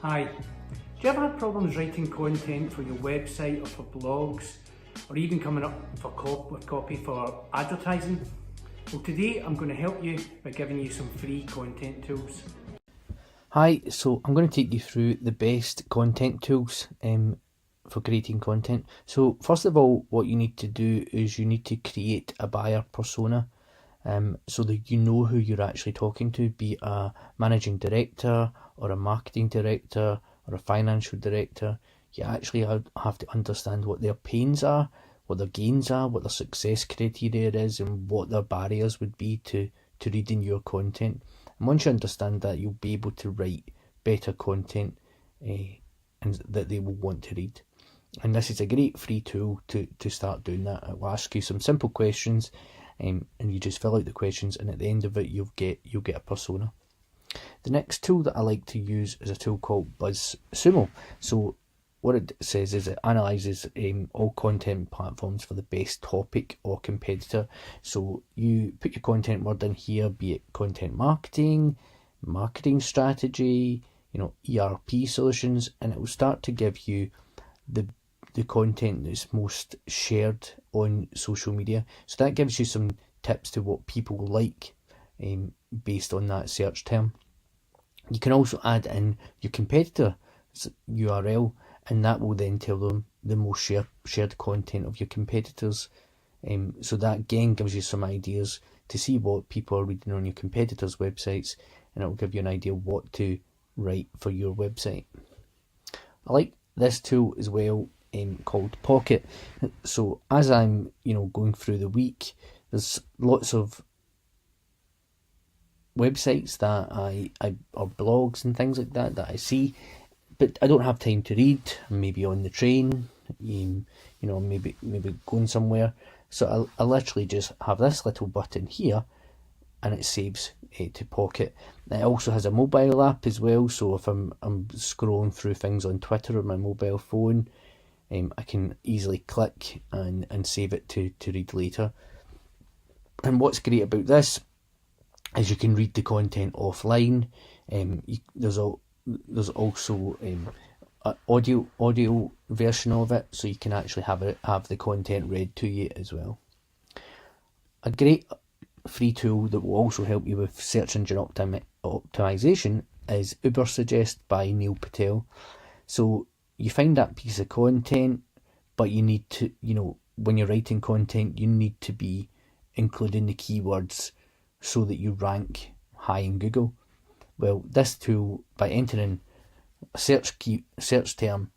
Hi, do you ever have problems writing content for your website or for blogs, or even coming up with copy for advertising? Well, today I'm going to help you by giving you some free content tools. Hi, so I'm going to take you through the best content tools for creating content. So first of all, what you need to do is you need to create a buyer persona so that you know who you're actually talking to, be it a managing director or a marketing director or a financial director. You actually have to understand what their pains are, what their gains are, what their success criteria is, and what their barriers would be to reading your content. And once you understand that, you'll be able to write better content and that they will want to read. And this is a great free tool to start doing that. It will ask you some simple questions, and you just fill out the questions, and at the end of it, you'll get a persona. The next tool that I like to use is a tool called BuzzSumo. So what it says is it analyses all content platforms for the best topic or competitor. So you put your content word in here, be it content marketing, marketing strategy, ERP solutions, and it will start to give you the content that's most shared on social media. So that gives you some tips to what people like based on that search term. You can also add in your competitor's URL, and that will then tell them the most shared content of your competitors. So that again gives you some ideas to see what people are reading on your competitors' websites, and it will give you an idea what to write for your website. I like this tool as well, called Pocket. So as I'm going through the week, there's lots of websites that I or blogs and things like that I see, but I don't have time to read. I'm maybe on the train, maybe going somewhere. So I literally just have this little button here, and it saves to Pocket. It also has a mobile app as well. So if I'm scrolling through things on Twitter on my mobile phone, I can easily click and save it to read later. And what's great about this is you can read the content offline. There's also an audio version of it, so you can actually have the content read to you as well. A great free tool that will also help you with search engine optimization is Ubersuggest by Neil Patel. So you find that piece of content, but you need to, when you're writing content, you need to be including the keywords so that you rank high in Google. Well, this tool, by entering a search term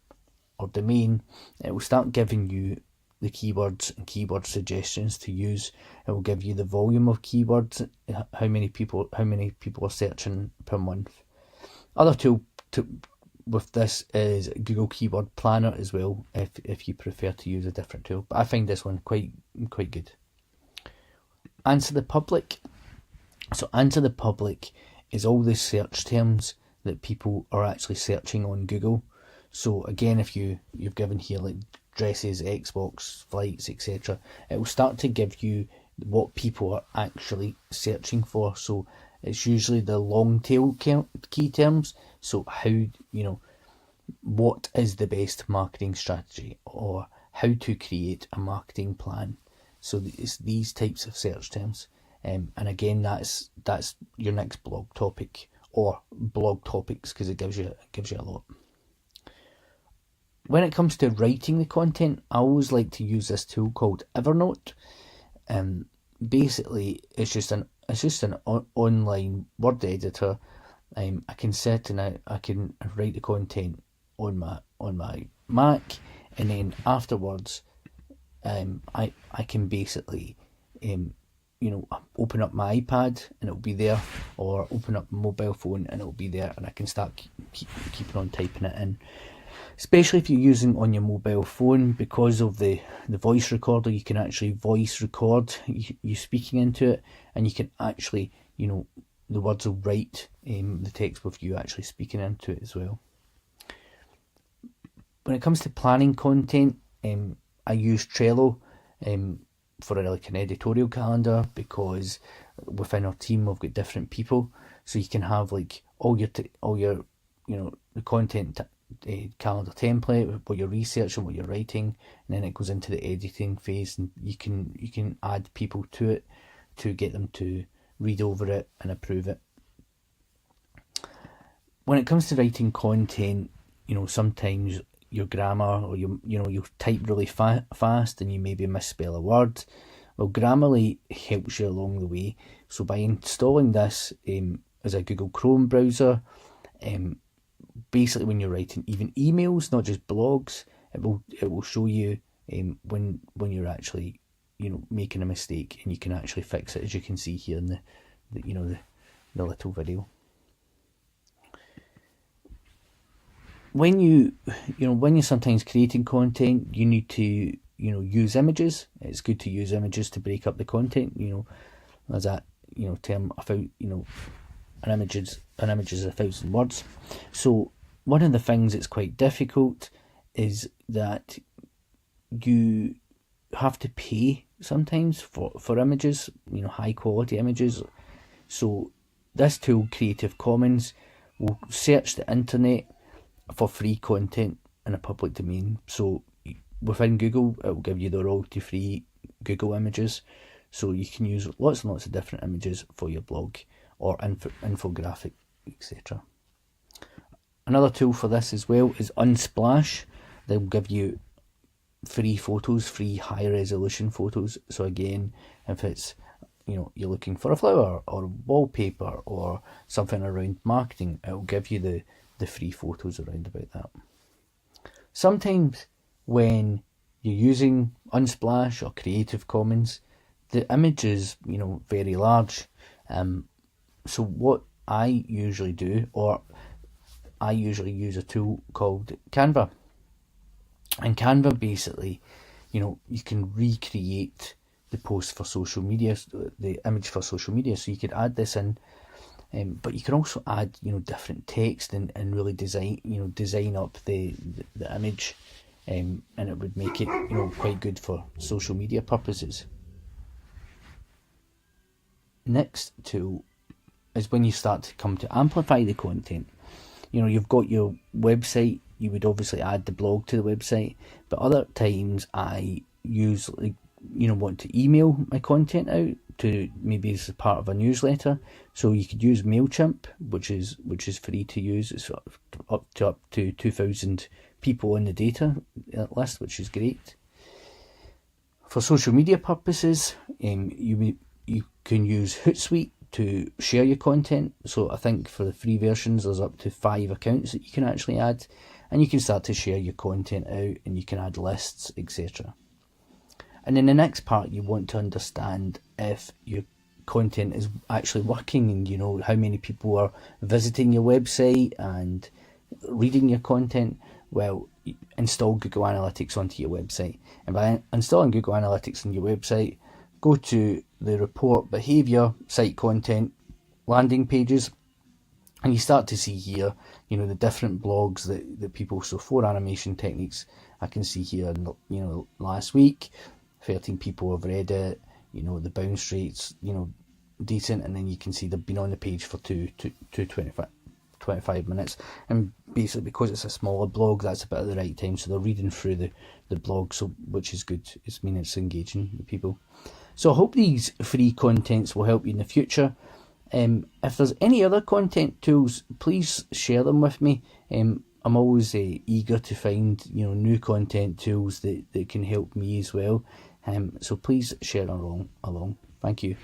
or domain, it will start giving you the keywords and keyword suggestions to use. It will give you the volume of keywords, how many people are searching per month. Other tool with this is Google Keyword Planner as well, if you prefer to use a different tool. But I find this one quite good. Answer the Public. So Answer the Public is all the search terms that people are actually searching on Google. So again, if you've given here like dresses, Xbox, flights, etc., it will start to give you what people are actually searching for. So it's usually the long tail key terms. So what is the best marketing strategy, or how to create a marketing plan. So it's these types of search terms. And again, that's your next blog topic, or blog topics, because it gives you a lot. When it comes to writing the content, I always like to use this tool called Evernote. Basically, it's just an online word editor. I can I can write the content on my Mac, and then afterwards, I can basically open up my iPad and it'll be there, or open up my mobile phone and it'll be there, and I can start keeping on typing it in. Especially if you're using on your mobile phone, because of the voice recorder, you can actually voice record you speaking into it, and you can actually, the words will write the text with you actually speaking into it as well. When it comes to planning content, I use Trello for an editorial calendar, because within our team we've got different people, so you can have like all your the content calendar template, what you're researching, what you're writing, and then it goes into the editing phase, and you can add people to it to get them to read over it and approve it. When it comes to writing content, sometimes your grammar, or you type really fast and you maybe misspell a word. Well, Grammarly helps you along the way. So by installing this as a Google Chrome browser, basically when you're writing even emails, not just blogs, it will show you when you're actually making a mistake, and you can actually fix it, as you can see here in the little video. When you're sometimes creating content, you need to use images. It's good to use images to break up the content. As that term about an image is 1,000 words. So one of the things that's quite difficult is that you have to pay sometimes for images, high quality images. So this tool, Creative Commons, will search the internet for free content in a public domain. So within Google, it will give you the royalty free Google images. So you can use lots and lots of different images for your blog or infographic, etc. Another tool for this as well is Unsplash. They'll give you free photos, free high resolution photos. So again, if it's you're looking for a flower or wallpaper or something around marketing, it will give you the free photos around about that. Sometimes when you're using Unsplash or Creative Commons, the image is very large. So what I usually do, or I usually use a tool called Canva. And Canva basically, you can recreate the post for social media, the image for social media. So you could add this in, but you can also add different text and really design up the image, and it would make it quite good for social media purposes. Next tool is when you start to come to amplify the content. You've got your website, you would obviously add the blog to the website, but other times I usually want to email my content out to maybe as part of a newsletter. So you could use MailChimp, which is free to use. It's up to 2,000 people on the data list, which is great. For social media purposes, you can use Hootsuite to share your content. So I think for the free versions, there's up to 5 accounts that you can actually add, and you can start to share your content out, and you can add lists, etc. And then the next part, you want to understand if your content is actually working, and how many people are visiting your website and reading your content. Well, install Google Analytics onto your website, and by installing Google Analytics on your website, go to the report behavior, site content, landing pages, and you start to see here the different blogs that people. So 4 animation techniques, I can see here last week 13 people have read it, the bounce rates decent, and then you can see they've been on the page for 25 minutes, and basically because it's a smaller blog, that's about the right time, so they're reading through the blog, so which is good. It's engaging with people. So I hope these free contents will help you in the future. If there's any other content tools, please share them with me. I'm always eager to find new content tools that can help me as well. So please share along. Thank you.